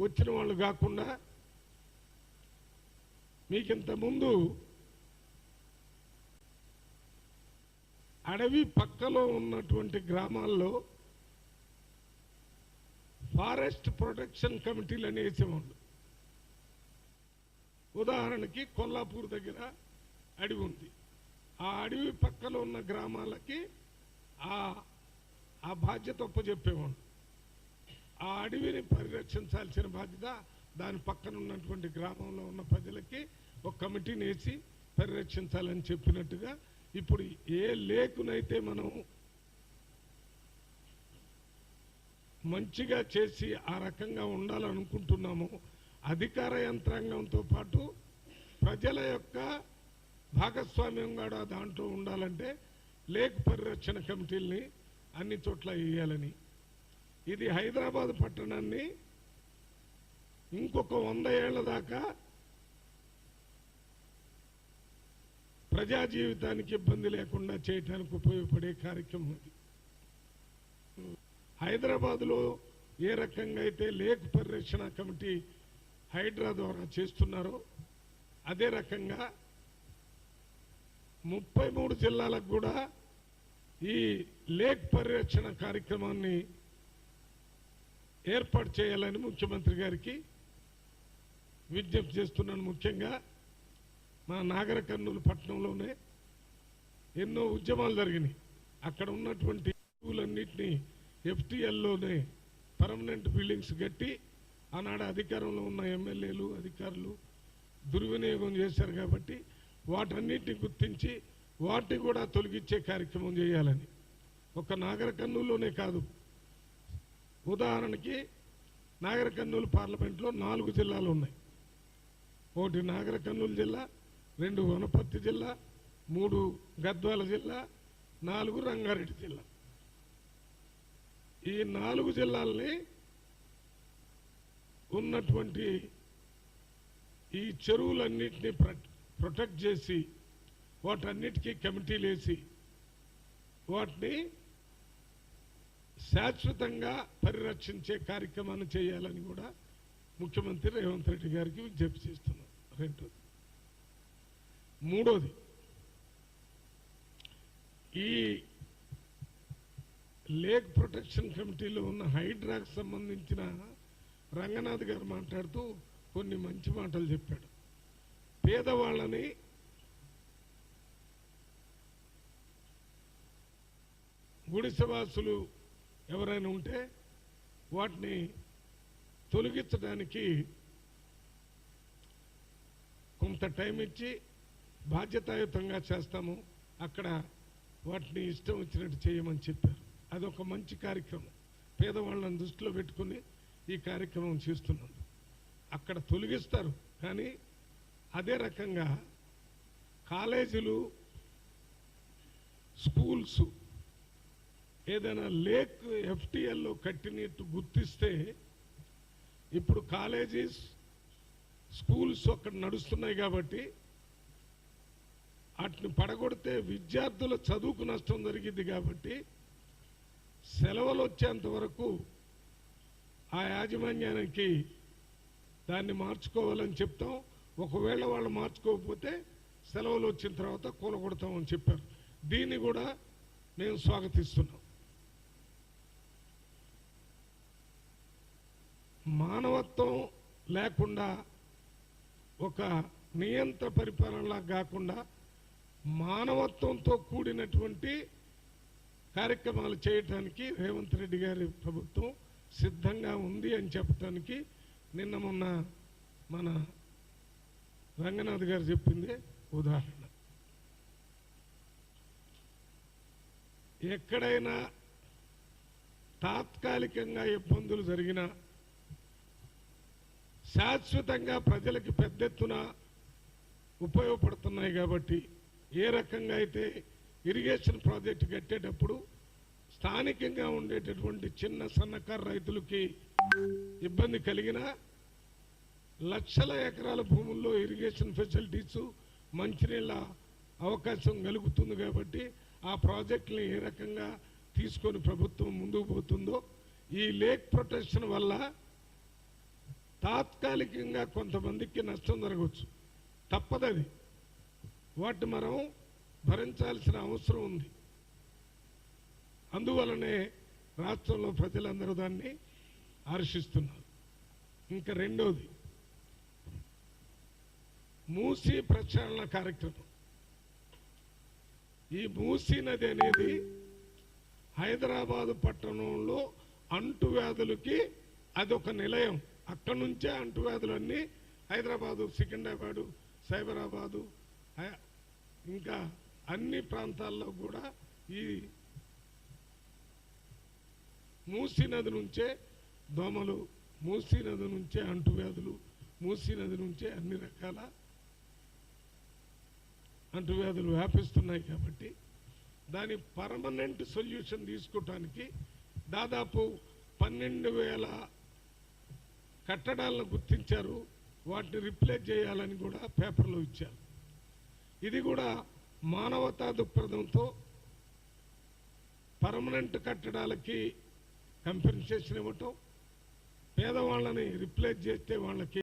వచ్చిన వాళ్ళు కాకుండా మీకింత ముందు అడవి పక్కలో ఉన్నటువంటి గ్రామాల్లో ఫారెస్ట్ ప్రొటెక్షన్ కమిటీలు అని వేసేవాళ్ళు. ఉదాహరణకి కొల్లాపూర్ దగ్గర అడవి ఉంది. ఆ అడవి పక్కలో ఉన్న గ్రామాలకి ఆ బాధ్యత ఒప్పజెప్పేవాళ్ళు. ఆ అడవిని పరిరక్షించాల్సిన బాధ్యత దాని పక్కన ఉన్నటువంటి గ్రామంలో ఉన్న ప్రజలకి ఒక కమిటీని వేసి పరిరక్షించాలని చెప్పినట్టుగా ఇప్పుడు ఏ లేకునైతే మనం మంచిగా చేసి ఆ రకంగా ఉండాలనుకుంటున్నామో అధికార యంత్రాంగంతో పాటు ప్రజల యొక్క భాగస్వామ్యం కూడా దాంట్లో ఉండాలంటే లేక్ పరిరక్షణ కమిటీల్ని అన్ని చోట్ల వేయాలని, ఇది హైదరాబాద్ పట్టణాన్ని ఇంకొక 100 ఏళ్ల దాకా ప్రజా జీవితానికి ఇబ్బంది లేకుండా చేయడానికి ఉపయోగపడే కార్యక్రమం అది. హైదరాబాద్లో ఏ రకంగా అయితే లేక్ పరిరక్షణ కమిటీ హైడ్రా ద్వారా చేస్తున్నారో అదే రకంగా 33 జిల్లాలకు కూడా ఈ లేక్ పరిరక్షణ కార్యక్రమాన్ని ఏర్పాటు చేయాలని ముఖ్యమంత్రి గారికి విజ్ఞప్తి చేస్తున్నాను. ముఖ్యంగా మా నాగర్ కర్నూలు పట్టణంలోనే ఎన్నో ఉద్యమాలు జరిగినాయి. అక్కడ ఉన్నటువంటి స్కూలన్నింటినీ FTLలోనే పర్మనెంట్ బిల్డింగ్స్ కట్టి ఆనాడు అధికారంలో ఉన్న ఎమ్మెల్యేలు అధికారులు దుర్వినియోగం చేశారు. కాబట్టి వాటన్నిటిని గుర్తించి వాటిని కూడా తొలగించే కార్యక్రమం చేయాలని, ఒక నాగర్ కర్నూలులోనే కాదు, ఉదాహరణకి నాగర్ కర్నూలు పార్లమెంట్లో 4 జిల్లాలు ఉన్నాయి. 1 నాగర్ కర్నూలు జిల్లా, 2 వనపర్తి జిల్లా, 3 గద్వాల జిల్లా, 4 రంగారెడ్డి జిల్లా. ఈ 4 జిల్లాల్ని ఉన్నటువంటి ఈ చెరువులన్నింటినీ ప్రొటెక్ట్ చేసి వాటన్నిటికీ కమిటీలు వేసి వాటిని శాశ్వతంగా పరిరక్షించే కార్యక్రమాన్ని చేయాలని కూడా ముఖ్యమంత్రి రేవంత్ రెడ్డి గారికి విజ్ఞప్తి చేస్తున్నాం. రెండోది. మూడోది, ఈ లేక్ ప్రొటెక్షన్ కమిటీలో ఉన్న హైడ్రాకు సంబంధించిన రంగనాథ్ గారు మాట్లాడుతూ కొన్ని మంచి మాటలు చెప్పాడు. పేదవాళ్ళని గుడిసెవాసులు ఎవరైనా ఉంటే వాటిని తొలగించడానికి కొంత టైం ఇచ్చి బాధ్యతాయుతంగా చేస్తాము, అక్కడ వాటిని ఇష్టం వచ్చినట్టు చేయమని చెప్పారు. అదొక మంచి కార్యక్రమం. పేదవాళ్ళని దృష్టిలో పెట్టుకుని ఈ కార్యక్రమం చేస్తున్నాం. అక్కడ తొలగిస్తారు, కానీ అదే రకంగా కాలేజీలు స్కూల్స్ ఏదైనా లేక్ FTLలో కట్టినట్టు గుర్తిస్తే ఇప్పుడు కాలేజీస్ స్కూల్స్ అక్కడ నడుస్తున్నాయి కాబట్టి వాటిని పడగొడితే విద్యార్థుల చదువుకు నష్టం జరిగింది. కాబట్టి సెలవులు వచ్చేంత వరకు ఆ యాజమాన్యానికి దాన్ని మార్చుకోవాలని చెప్తాం. ఒకవేళ వాళ్ళు మార్చుకోకపోతే సెలవులు వచ్చిన తర్వాత కూలగొడతామని చెప్పారు. దీన్ని కూడా మేము స్వాగతిస్తున్నాం. మానవత్వం లేకుండా ఒక నియంత్ర పరిపాలనలా కాకుండా మానవత్వంతో కూడినటువంటి కార్యక్రమాలు చేయటానికి రేవంత్ రెడ్డి గారి ప్రభుత్వం సిద్ధంగా ఉంది అని చెప్పడానికి నిన్న మొన్న మన రంగనాథ్ గారు చెప్పింది ఉదాహరణ. ఎక్కడైనా తాత్కాలికంగా ఇబ్బందులు జరిగినా శాశ్వతంగా ప్రజలకి పెద్ద ఎత్తున ఉపయోగపడుతున్నాయి. కాబట్టి ఏ రకంగా అయితే ఇరిగేషన్ ప్రాజెక్టు కట్టేటప్పుడు స్థానికంగా ఉండేటటువంటి చిన్న సన్నకారు రైతులకి ఇబ్బంది కలిగినా లక్షల ఎకరాల భూముల్లో ఇరిగేషన్ ఫెసిలిటీస్ మంచినీళ్ళ అవకాశం కలుగుతుంది. కాబట్టి ఆ ప్రాజెక్టుని ఏ రకంగా తీసుకొని ప్రభుత్వం ముందుకు పోతుందో ఈ లేక్ ప్రొటెక్షన్ వల్ల తాత్కాలికంగా కొంతమందికి నష్టం జరగవచ్చు, తప్పదది. వాటిని మనం భరించాల్సిన అవసరం ఉంది. అందువలనే రాష్ట్రంలో ప్రజలందరూ దాన్ని హర్షిస్తున్నారు. ఇంకా రెండోది, మూసీ ప్రక్షాళన కార్యక్రమం. ఈ మూసీ నది అనేది హైదరాబాదు పట్టణంలో అంటువ్యాధులకి అదొక నిలయం. అక్కడి నుంచే అంటువ్యాధులన్నీ హైదరాబాదు, సికింద్రాబాదు, సైబరాబాదు, ఇంకా అన్ని ప్రాంతాల్లో కూడా ఈ మూసీ నది నుంచే దోమలు, మూసీ నది నుంచే అంటువ్యాధులు, మూసీ నది నుంచే అన్ని రకాల అంటువ్యాధులు వ్యాపిస్తున్నాయి. కాబట్టి దాని పర్మనెంట్ సొల్యూషన్ తీసుకోవటానికి దాదాపు 12,000 కట్టడాలను గుర్తించారు. వాటిని రిప్లేస్ చేయాలని కూడా పేపర్లో ఇచ్చారు. ఇది కూడా మానవతా దృక్పథంతో పర్మనెంట్ కట్టడాలకి కంపెన్సేషన్ ఇవ్వటం, పేదవాళ్ళని రిప్లేస్ చేస్తే వాళ్ళకి